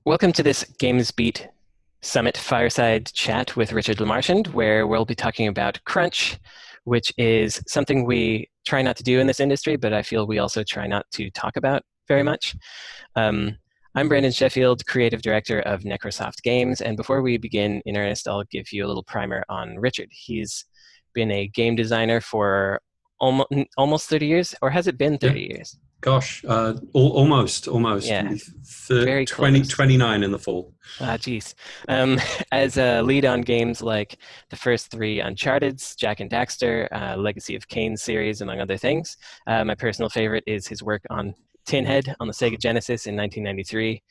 Welcome to this GamesBeat Summit Fireside Chat with Richard Lemarchand, where we'll be talking about crunch, which is something we try not to do in this industry, but I feel we also try not to talk about very much. I'm Brandon Sheffield, Creative Director of Necrosoft Games, and before we begin in earnest, I'll give you a little primer on Richard. He's been a game designer for almost 30 years, or has it been 30 years? Gosh, almost. Yeah, very 20, close. 29 in the fall. Ah, geez. As a lead on games like the first three Uncharted's, Jak and Daxter, Legacy of Kain series, among other things. My personal favorite is his work on Tinhead on the Sega Genesis in 1993,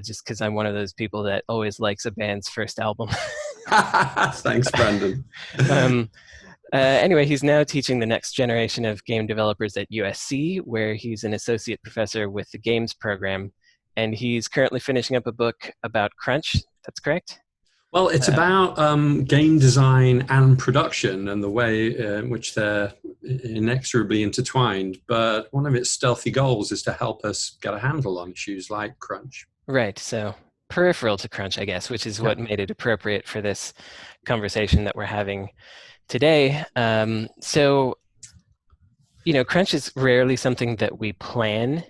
just because I'm one of those people that always likes a band's first album. Thanks, Brandon. Anyway, he's now teaching the next generation of game developers at USC, where he's an associate professor with the Games Program, and he's currently finishing up a book about crunch. That's correct? Well, it's about game design and production and the way in which they're inexorably intertwined. But one of its stealthy goals is to help us get a handle on issues like crunch. Right. So peripheral to crunch, I guess, which is what made it appropriate for this conversation that we're having today. So, crunch is rarely something that we plan.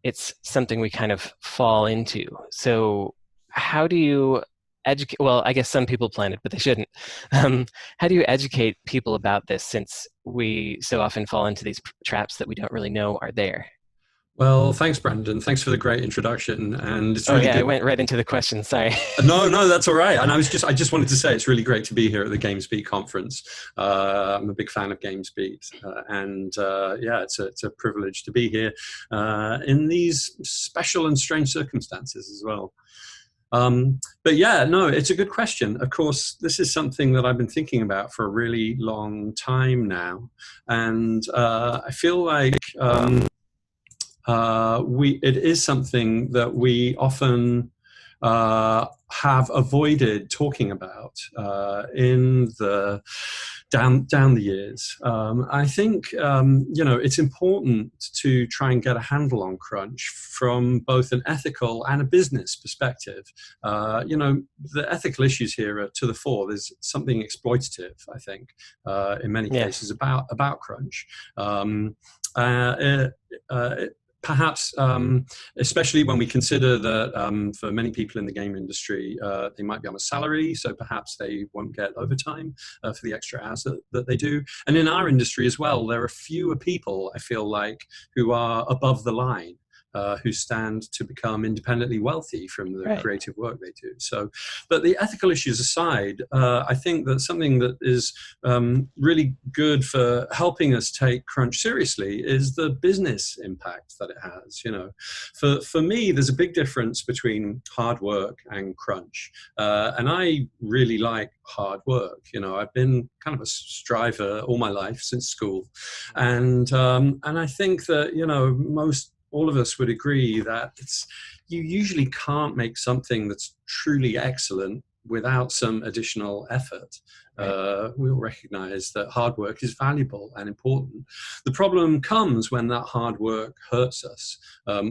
It's something we kind of fall into. So how do you educate? Well, I guess some people plan it, but they shouldn't. How do you educate people about this, since we so often fall into these traps that we don't really know are there? Well, thanks, Brandon. Thanks for the great introduction. And it's really good. I went right into the question. Sorry. No, that's all right. And I just wanted to say it's really great to be here at the GamesBeat conference. I'm a big fan of GamesBeat, it's a privilege to be here in these special and strange circumstances as well. It's a good question. Of course, this is something that I've been thinking about for a really long time now, and I feel like it is something that we often have avoided talking about in the down the years. I think it's important to try and get a handle on crunch from both an ethical and a business perspective. The ethical issues here are to the fore. There's something exploitative, I think, in many cases about crunch. Perhaps, especially when we consider that for many people in the game industry, they might be on a salary, so perhaps they won't get overtime for the extra hours that they do. And in our industry as well, there are fewer people, I feel like, who are above the line. Who stand to become independently wealthy from the creative work they do. So, but the ethical issues aside, I think that something that is really good for helping us take crunch seriously is the business impact that it has. For me, there's a big difference between hard work and crunch, and I really like hard work. I've been kind of a striver all my life since school, and I think that all of us would agree that you usually can't make something that's truly excellent without some additional effort. We all recognize that hard work is valuable and important. The problem comes when that hard work hurts us,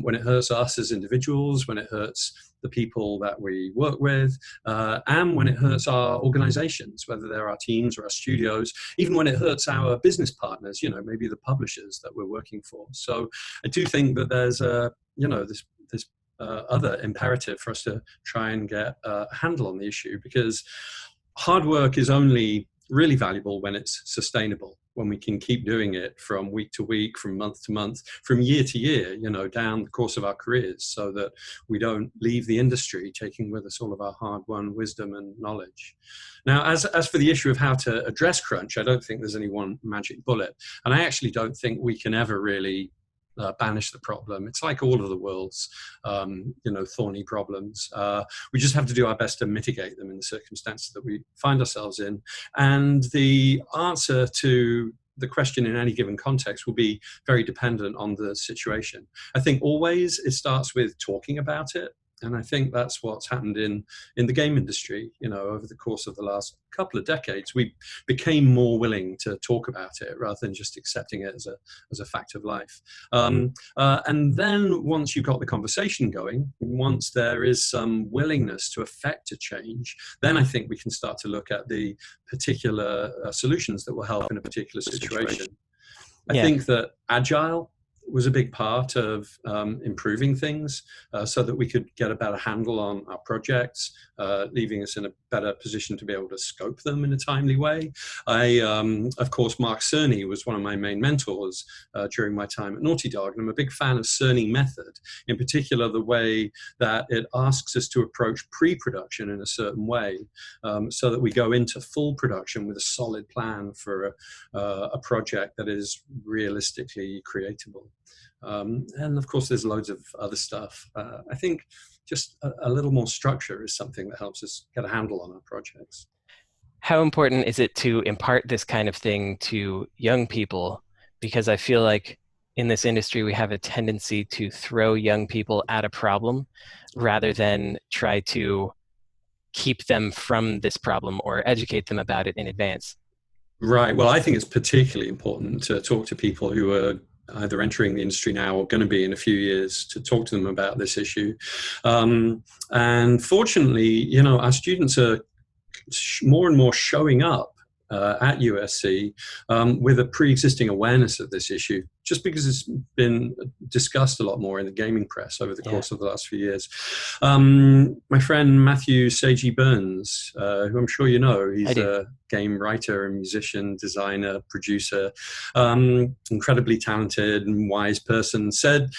when it hurts us as individuals, when it hurts the people that we work with, and when it hurts our organizations, whether they're our teams or our studios, even when it hurts our business partners, maybe the publishers that we're working for. So I do think that there's this other imperative for us to try and get a handle on the issue, because hard work is only really valuable when it's sustainable, when we can keep doing it from week to week, from month to month, from year to year, down the course of our careers, so that we don't leave the industry taking with us all of our hard-won wisdom and knowledge. Now, as for the issue of how to address crunch, I don't think there's any one magic bullet, and I actually don't think we can ever really banish the problem. It's like all of the world's, thorny problems. We just have to do our best to mitigate them in the circumstances that we find ourselves in. And the answer to the question in any given context will be very dependent on the situation. I think always it starts with talking about it And I think that's what's happened in the game industry. Over the course of the last couple of decades, we became more willing to talk about it rather than just accepting it as a fact of life. And then once you've got the conversation going, once there is some willingness to affect a change, then I think we can start to look at the particular solutions that will help in a particular situation. I think that Agile was a big part of improving things so that we could get a better handle on our projects, leaving us in a better position to be able to scope them in a timely way. Of course, Mark Cerny was one of my main mentors during my time at Naughty Dog, and I'm a big fan of Cerny method, in particular the way that it asks us to approach pre-production in a certain way so that we go into full production with a solid plan for a project that is realistically creatable. And of course, there's loads of other stuff. I think just a little more structure is something that helps us get a handle on our projects. How important is it to impart this kind of thing to young people? Because I feel like in this industry, we have a tendency to throw young people at a problem rather than try to keep them from this problem or educate them about it in advance. Right. Well, I think it's particularly important to talk to people who are either entering the industry now or going to be in a few years, to talk to them about this issue. And fortunately, our students are more and more showing up at USC with a pre-existing awareness of this issue, just because it's been discussed a lot more in the gaming press over the course of the last few years. My friend Matthew Seiji Burns, who I'm sure you know, he's a game writer and musician, designer, producer, incredibly talented and wise person, said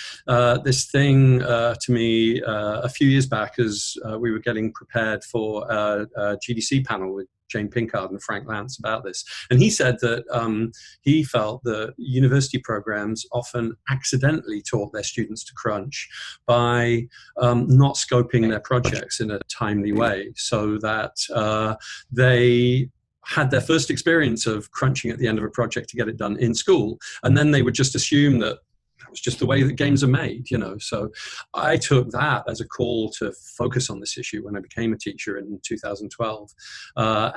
this thing to me a few years back as we were getting prepared for a GDC panel with Jane Pinkard and Frank Lance about this. And he said that he felt that university programs often accidentally taught their students to crunch by not scoping their projects in a timely way, so that they had their first experience of crunching at the end of a project to get it done in school, and then they would just assume that was just the way that games are made, So I took that as a call to focus on this issue when I became a teacher in 2012. I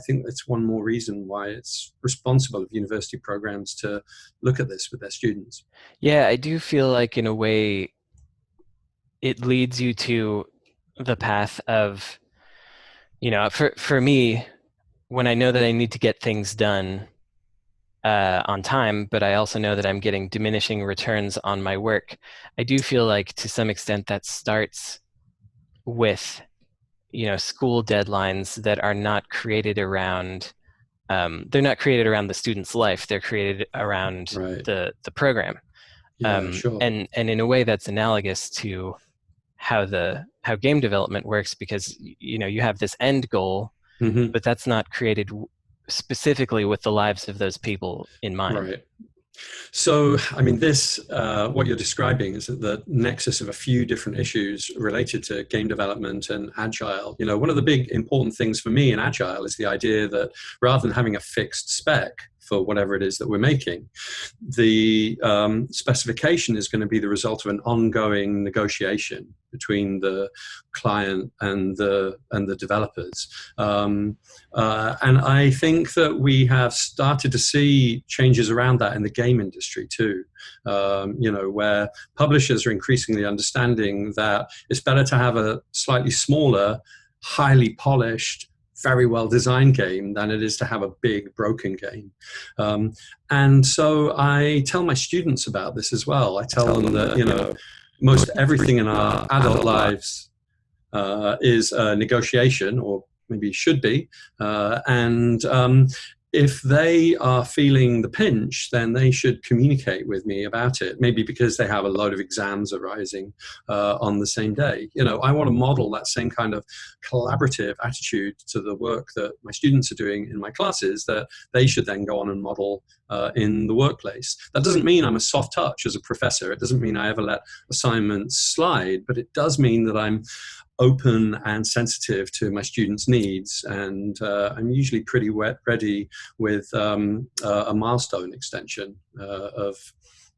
think that's one more reason why it's responsible of university programs to look at this with their students. Yeah, I do feel like in a way it leads you to the path of, for me, when I know that I need to get things done on time, but I also know that I'm getting diminishing returns on my work, I do feel like to some extent that starts with, school deadlines that are not created around, they're not created around the student's life, they're created around the program. Sure. And in a way that's analogous to how game development works, because, you have this end goal, but that's not created specifically with the lives of those people in mind. Right. So, this, what you're describing is the nexus of a few different issues related to game development and Agile. One of the big important things for me in Agile is the idea that rather than having a fixed spec for whatever it is that we're making, the specification is going to be the result of an ongoing negotiation between the client and the developers. And I think that we have started to see changes around that in the game industry too, where publishers are increasingly understanding that it's better to have a slightly smaller, highly polished, very well designed game than it is to have a big broken game. And so I tell my students about this as well. I tell them that, most everything in our adult lives is a negotiation, or maybe should be. If they are feeling the pinch, then they should communicate with me about it, maybe because they have a load of exams arising on the same day. I want to model that same kind of collaborative attitude to the work that my students are doing in my classes, that they should then go on and model in the workplace. That doesn't mean I'm a soft touch as a professor. It doesn't mean I ever let assignments slide, but it does mean that I'm open and sensitive to my students' needs, and I'm usually pretty ready with a milestone extension of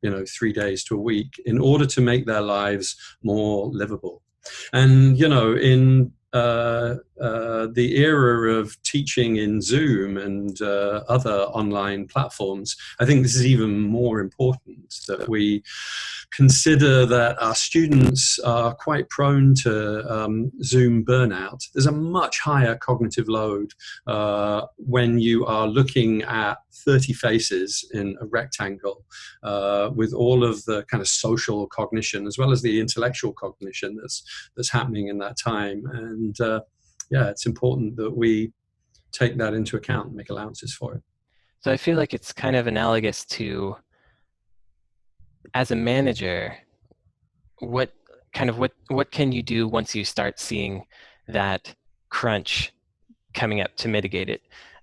3 days to a week in order to make their lives more livable. And in the era of teaching in Zoom and other online platforms, I think this is even more important, that we consider that our students are quite prone to Zoom burnout. There's a much higher cognitive load when you are looking at 30 faces in a rectangle with all of the kind of social cognition as well as the intellectual cognition that's happening in that time. And it's important that we take that into account and make allowances for it. So I feel like it's kind of analogous to, as a manager, what can you do once you start seeing that crunch coming up to mitigate it?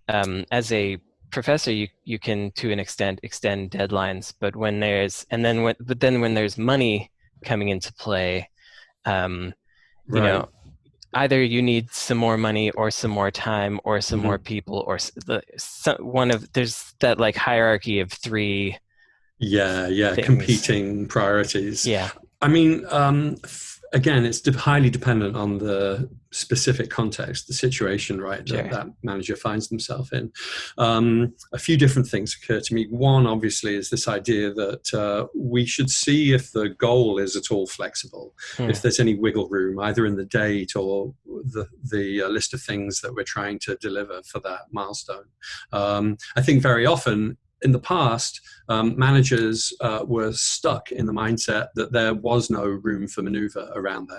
As a professor, you can to an extent extend deadlines, but when there's money coming into play, either you need some more money or some more time or some more people or there's that like hierarchy of three things. Competing priorities. Yeah. I mean, again, it's highly dependent on the specific context, the situation, right, Sure. that manager finds themselves in. A few different things occur to me. One, obviously, is this idea that we should see if the goal is at all flexible, if there's any wiggle room, either in the date or the list of things that we're trying to deliver for that milestone. I think very often, in the past, managers were stuck in the mindset that there was no room for maneuver around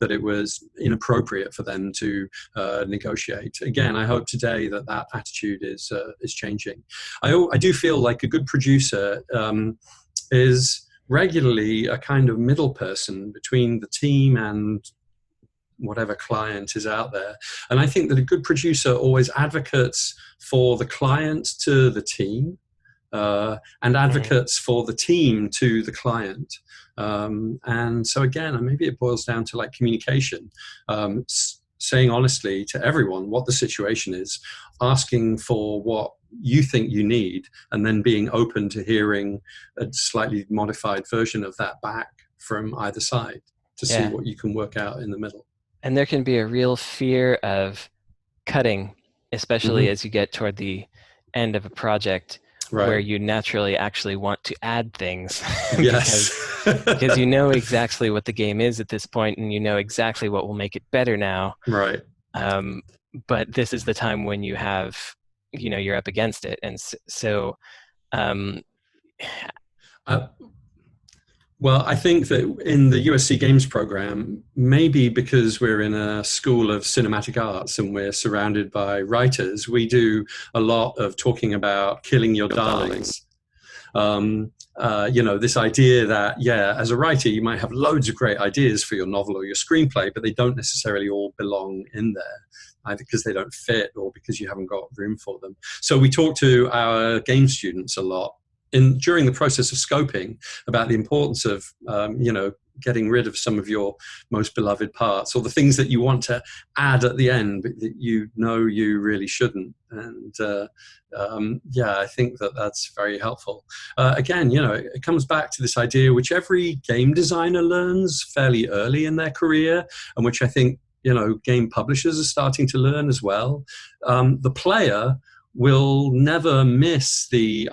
that it was inappropriate for them to negotiate. Again, I hope today that attitude is changing. I do feel like a good producer is regularly a kind of middle person between the team and whatever client is out there. And I think that a good producer always advocates for the client to the team, and advocates for the team to the client. And so again, maybe it boils down to like communication, saying honestly to everyone what the situation is, asking for what you think you need, and then being open to hearing a slightly modified version of that back from either side to see what you can work out in the middle. And there can be a real fear of cutting, especially as you get toward the end of a project. Right. Where you naturally actually want to add things because you know exactly what the game is at this point, and you know exactly what will make it better now. Right. But this is the time when you have, you're up against it, and so. Well, I think that in the USC Games Program, maybe because we're in a school of cinematic arts and we're surrounded by writers, we do a lot of talking about killing your darlings. This idea that, as a writer, you might have loads of great ideas for your novel or your screenplay, but they don't necessarily all belong in there, either because they don't fit or because you haven't got room for them. So we talk to our game students a lot during the process of scoping about the importance of, getting rid of some of your most beloved parts, or the things that you want to add at the end, but that you really shouldn't. And I think that's very helpful. Again, it comes back to this idea which every game designer learns fairly early in their career, and which I think, game publishers are starting to learn as well. The player will never miss the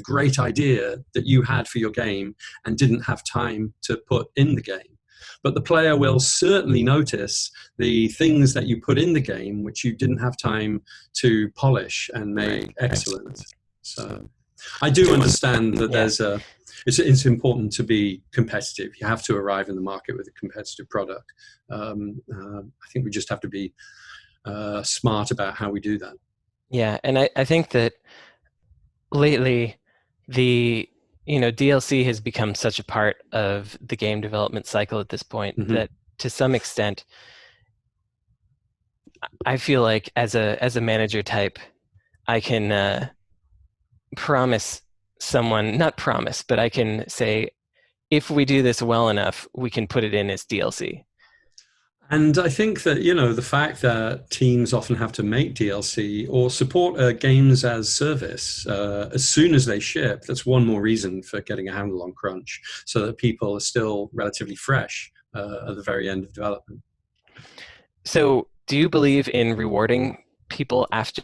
great idea that you had for your game and didn't have time to put in the game. But the player will certainly notice the things that you put in the game which you didn't have time to polish and make excellent. So I do understand that it's important to be competitive. You have to arrive in the market with a competitive product. I think we just have to be smart about how we do that. Yeah, and I think that lately the DLC has become such a part of the game development cycle at this point that to some extent I feel like as a manager type I can promise someone, not promise, but I can say if we do this well enough we can put it in as DLC. And I think that, the fact that teams often have to make DLC or support games as service as soon as they ship, that's one more reason for getting a handle on crunch so that people are still relatively fresh at the very end of development. So, do you believe in rewarding people after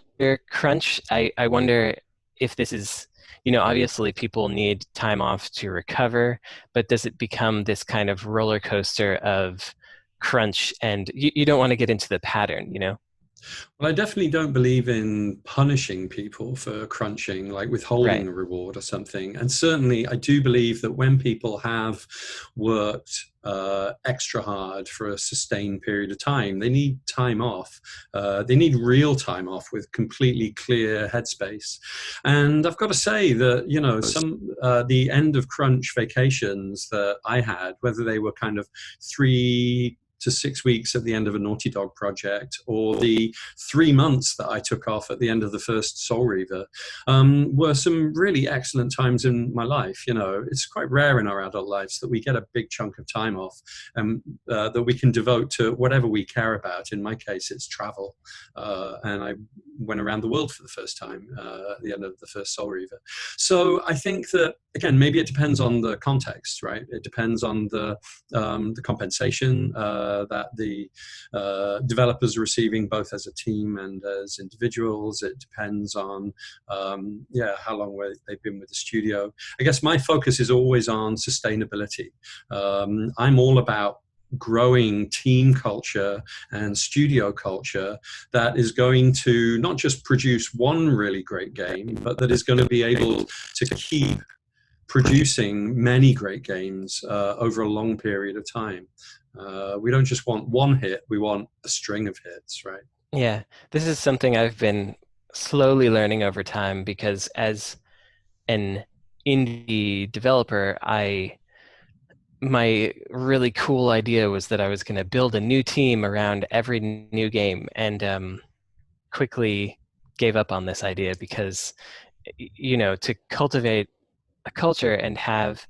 crunch? I wonder if this is, obviously people need time off to recover, but does it become this kind of roller coaster of crunch and you don't want to get into the pattern? Well, I definitely don't believe in punishing people for crunching, like Right. withholding a reward or something. And certainly, I do believe that when people have worked extra hard for a sustained period of time, they need time off. They need real time off with completely clear headspace. And I've got to say that, the end of crunch vacations that I had, whether they were kind of 3 to 6 weeks at the end of a Naughty Dog project, or the 3 months that I took off at the end of the first Soul Reaver, were some really excellent times in my life. It's quite rare in our adult lives that we get a big chunk of time off that we can devote to whatever we care about. In my case, it's travel. And I went around the world for the first time at the end of the first Soul Reaver. So I think that, again, maybe it depends on the context, right? It depends on the compensation that the developers are receiving, both as a team and as individuals. It depends on how long they've been with the studio. I guess my focus is always on sustainability. I'm all about growing team culture and studio culture that is going to not just produce one really great game, but that is going to be able to keep producing many great games over a long period of time. We don't just want one hit, we want a string of hits, right? Yeah, this is something I've been slowly learning over time because as an indie developer, my really cool idea was that I was going to build a new team around every new game, and quickly gave up on this idea because, to cultivate a culture and have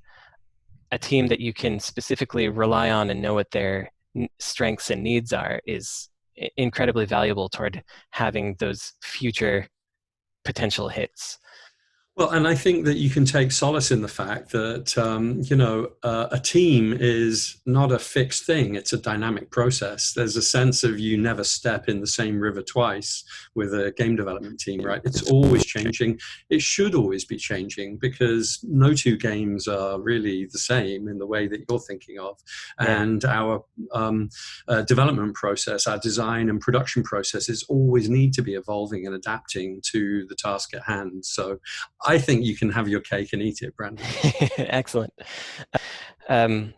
a team that you can specifically rely on and know what their strengths and needs are is incredibly valuable toward having those future potential hits. Well, and I think that you can take solace in the fact that, a team is not a fixed thing. It's a dynamic process. There's a sense of you never step in the same river twice with a game development team, right? It's always changing. It should always be changing because no two games are really the same in the way that you're thinking of. Yeah. And our development process, our design and production processes always need to be evolving and adapting to the task at hand. So I think you can have your cake and eat it, Brandon. Excellent. Um,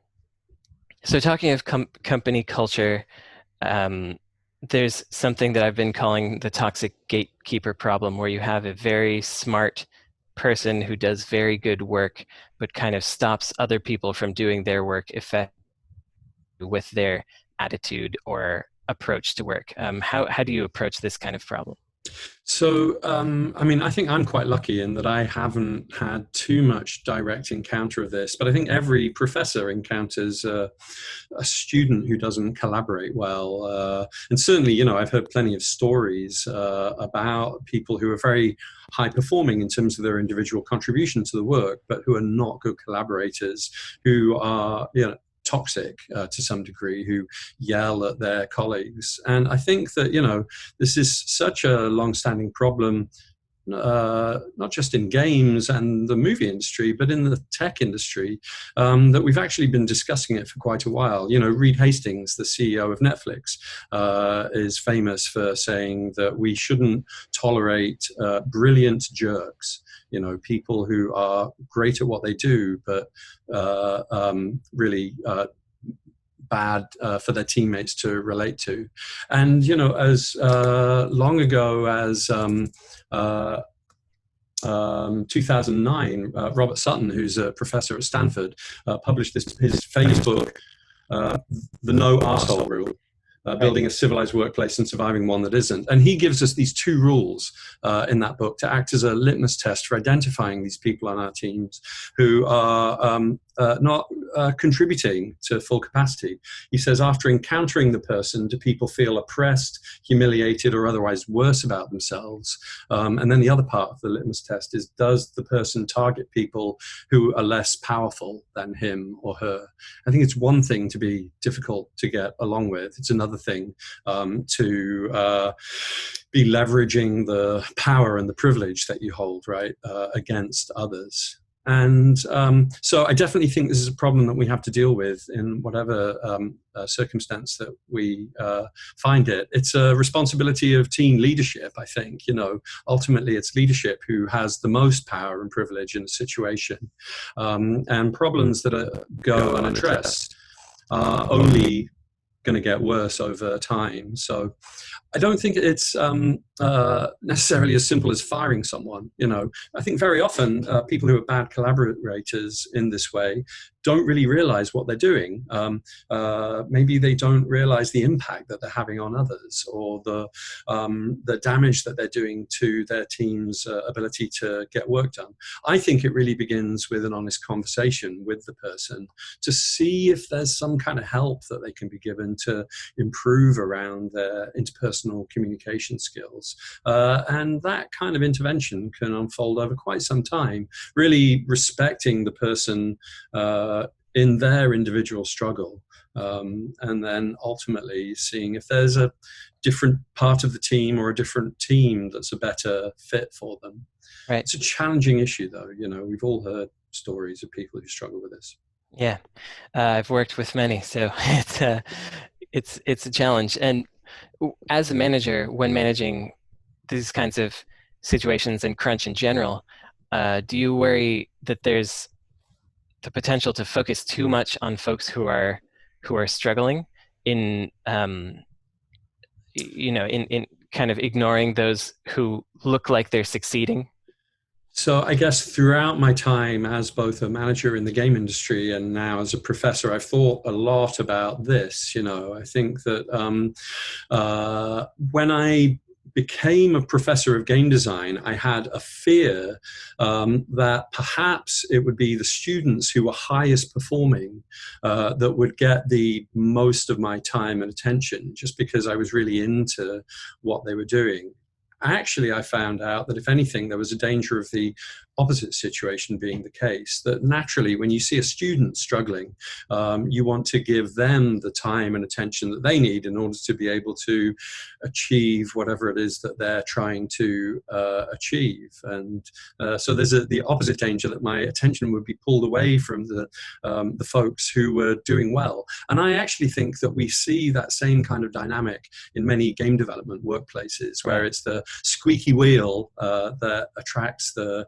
so talking of company culture, there's something that I've been calling the toxic gatekeeper problem, where you have a very smart person who does very good work, but kind of stops other people from doing their work effectively with their attitude or approach to work. How do you approach this kind of problem? So, I think I'm quite lucky in that I haven't had too much direct encounter of this, but I think every professor encounters a student who doesn't collaborate well. And certainly, I've heard plenty of stories about people who are very high performing in terms of their individual contribution to the work, but who are not good collaborators, who are, toxic to some degree, who yell at their colleagues. And I think that, this is such a long-standing problem, not just in games and the movie industry, but in the tech industry, that we've actually been discussing it for quite a while. Reed Hastings, the CEO of Netflix, is famous for saying that we shouldn't tolerate brilliant jerks. People who are great at what they do, but really bad for their teammates to relate to. And, as long ago as 2009, Robert Sutton, who's a professor at Stanford, published his famous book, The No Arsehole Rule. building a civilized workplace and surviving one that isn't. And he gives us these 2 rules in that book to act as a litmus test for identifying these people on our teams who are not contributing to full capacity. He says, after encountering the person, do people feel oppressed, humiliated, or otherwise worse about themselves? And then the other part of the litmus test is, does the person target people who are less powerful than him or her? I think it's one thing to be difficult to get along with. It's another thing to be leveraging the power and the privilege that you hold, right, against others. And so I definitely think this is a problem that we have to deal with in whatever circumstance that we find it. It's a responsibility of team leadership, I think. Ultimately it's leadership who has the most power and privilege in a situation. And problems that go unaddressed are only going to get worse over time. So I don't think it's necessarily as simple as firing someone. I think very often people who are bad collaborators in this way don't really realize what they're doing. Maybe they don't realize the impact that they're having on others, or the damage that they're doing to their team's ability to get work done. I think it really begins with an honest conversation with the person to see if there's some kind of help that they can be given to improve around their interpersonal communication skills. And that kind of intervention can unfold over quite some time, really respecting the person in their individual struggle, and then ultimately seeing if there's a different part of the team or a different team that's a better fit for them. Right. It's a challenging issue, though. We've all heard stories of people who struggle with this. Yeah, I've worked with many, so it's a challenge. And as a manager, when managing these kinds of situations and crunch in general, do you worry that there's the potential to focus too much on folks who are struggling in in kind of ignoring those who look like they're succeeding? So I guess throughout my time as both a manager in the game industry and now as a professor, I've thought a lot about this. I think that when I became a professor of game design, I had a fear that perhaps it would be the students who were highest performing that would get the most of my time and attention, just because I was really into what they were doing. Actually, I found out that if anything, there was a danger of the opposite situation being the case, that naturally when you see a student struggling, you want to give them the time and attention that they need in order to be able to achieve whatever it is that they're trying to achieve. And so there's the opposite danger, that my attention would be pulled away from the folks who were doing well. And I actually think that we see that same kind of dynamic in many game development workplaces, where it's the squeaky wheel that attracts the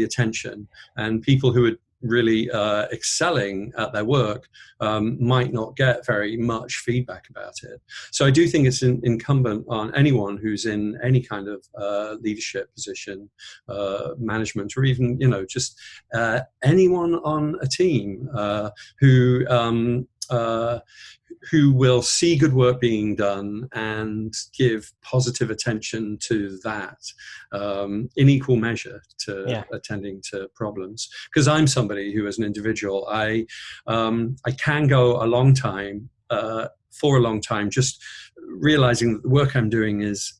attention, and people who are really excelling at their work might not get very much feedback about it. So I do think it's incumbent on anyone who's in any kind of leadership position, management, or even just anyone on a team who will see good work being done and give positive attention to that in equal measure to attending to problems. Because I'm somebody who, as an individual, I can go a long time, for a long time, just realizing that the work I'm doing is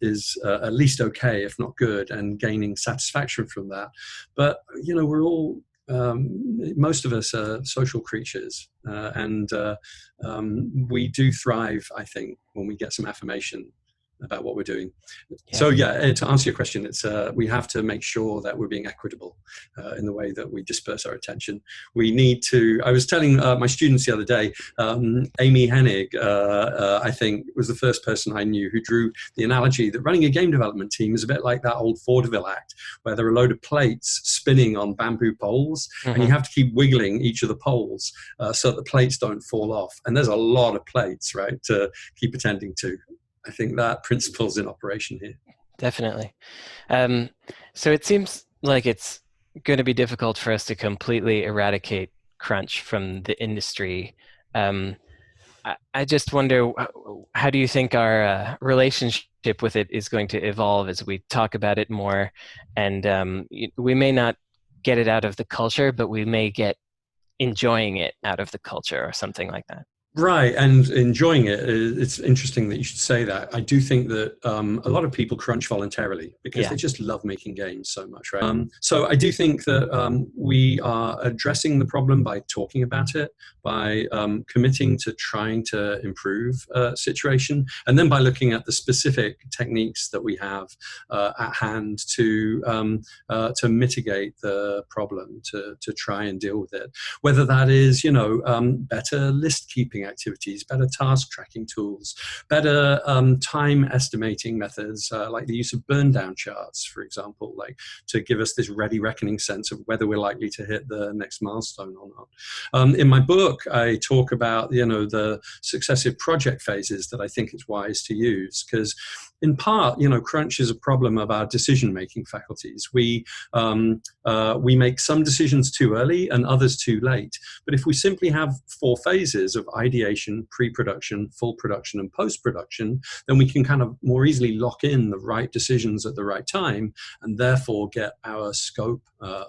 at least okay, if not good, and gaining satisfaction from that. But we're all most of us are social creatures, and we do thrive, I think, when we get some affirmation about what we're doing. Yeah. So to answer your question, it's we have to make sure that we're being equitable in the way that we disperse our attention. We need to, I was telling my students the other day, Amy Hennig, I think, was the first person I knew who drew the analogy that running a game development team is a bit like that old vaudeville act where there are a load of plates spinning on bamboo poles, and you have to keep wiggling each of the poles so that the plates don't fall off. And there's a lot of plates, right, to keep attending to. I think that principle's in operation here. Definitely. So it seems like it's going to be difficult for us to completely eradicate crunch from the industry. I just wonder, how do you think our relationship with it is going to evolve as we talk about it more? And we may not get it out of the culture, but we may get enjoying it out of the culture or something like that. Right, and enjoying it. It's interesting that you should say that. I do think that a lot of people crunch voluntarily because Yeah. they just love making games so much, right? So I do think that we are addressing the problem by talking about it, by committing to trying to improve situation, and then by looking at the specific techniques that we have at hand to mitigate the problem, to try and deal with it. Whether that is, better list keeping activities, better task tracking tools, better time estimating methods, like the use of burn down charts, for example, like to give us this ready reckoning sense of whether we're likely to hit the next milestone or not. In my book, I talk about, the successive project phases that I think it's wise to use, because in part, crunch is a problem of our decision-making faculties. We make some decisions too early and others too late. But if we simply have 4 phases of ideation, pre-production, full production, and post-production, then we can kind of more easily lock in the right decisions at the right time and therefore get our scope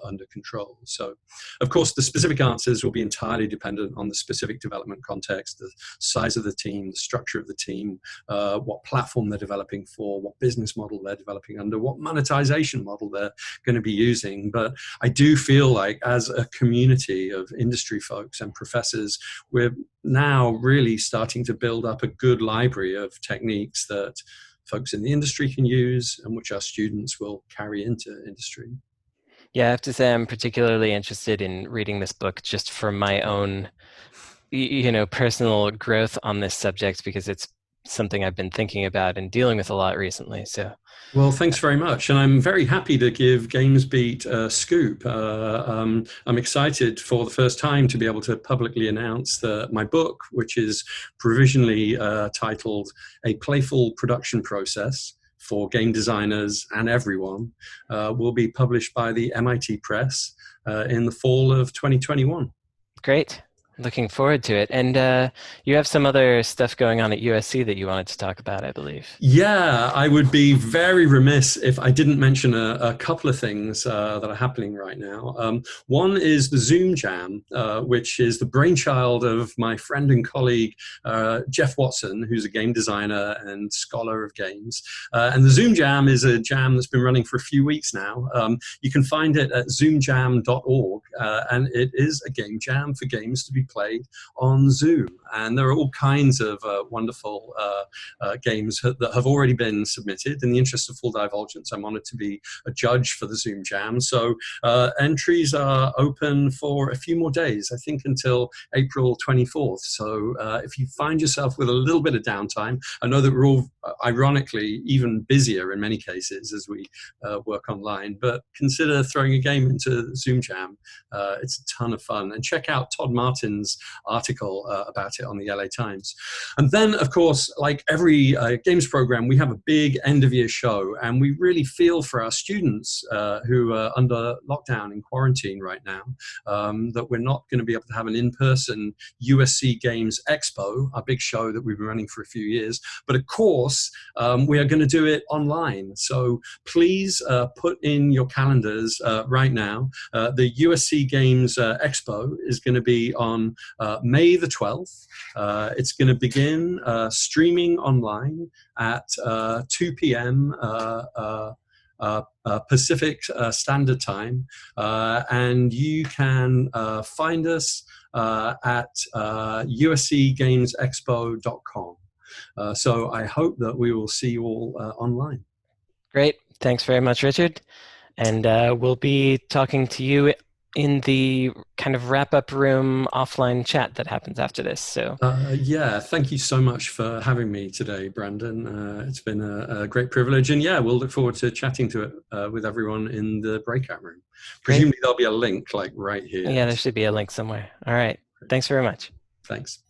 under control. So, of course, the specific answers will be entirely dependent on the specific development context, the size of the team, the structure of the team, what platform they're developing for, what business model they're developing under, what monetization model they're going to be using. But I do feel like as a community of industry folks and professors, we're now really starting to build up a good library of techniques that folks in the industry can use and which our students will carry into industry. Yeah, I have to say I'm particularly interested in reading this book just for my own, personal growth on this subject, because it's something I've been thinking about and dealing with a lot recently. So, well, thanks very much. And I'm very happy to give GamesBeat a scoop. I'm excited for the first time to be able to publicly announce my book, which is provisionally titled A Playful Production Process for Game Designers and Everyone, will be published by the MIT Press in the fall of 2021. Great. Looking forward to it. And you have some other stuff going on at USC that you wanted to talk about, I believe. Yeah, I would be very remiss if I didn't mention a couple of things that are happening right now. One is the Zoom Jam, which is the brainchild of my friend and colleague, Jeff Watson, who's a game designer and scholar of games. And the Zoom Jam is a jam that's been running for a few weeks now. You can find it at zoomjam.org, and it is a game jam for games to be played on Zoom. And there are all kinds of wonderful games that have already been submitted. In the interest of full divulgence, I'm honored to be a judge for the Zoom Jam. So entries are open for a few more days, I think until April 24th. So if you find yourself with a little bit of downtime, I know that we're all ironically even busier in many cases as we work online, but consider throwing a game into Zoom Jam. It's a ton of fun. And check out Todd Martin's article about it on the LA Times. And then, of course, like every games program, we have a big end-of-year show, and we really feel for our students who are under lockdown and quarantine right now, that we're not going to be able to have an in-person USC Games Expo, our big show that we've been running for a few years. But of course, we are going to do it online. So please put in your calendars right now. The USC Games Expo is going to be on May the 12th. It's going to begin streaming online at 2 p.m. Pacific Standard Time, and you can find us at uscgamesexpo.com. So I hope that we will see you all online. Great. Thanks very much, Richard. And we'll be talking to you in the kind of wrap-up room offline chat that happens after this. So yeah, thank you so much for having me today, Brandon. It's been a great privilege, and yeah, we'll look forward to chatting to it with everyone in the breakout room. Presumably there'll be a link like right here. Yeah, there should be a link somewhere. All right. Thanks very much. Thanks.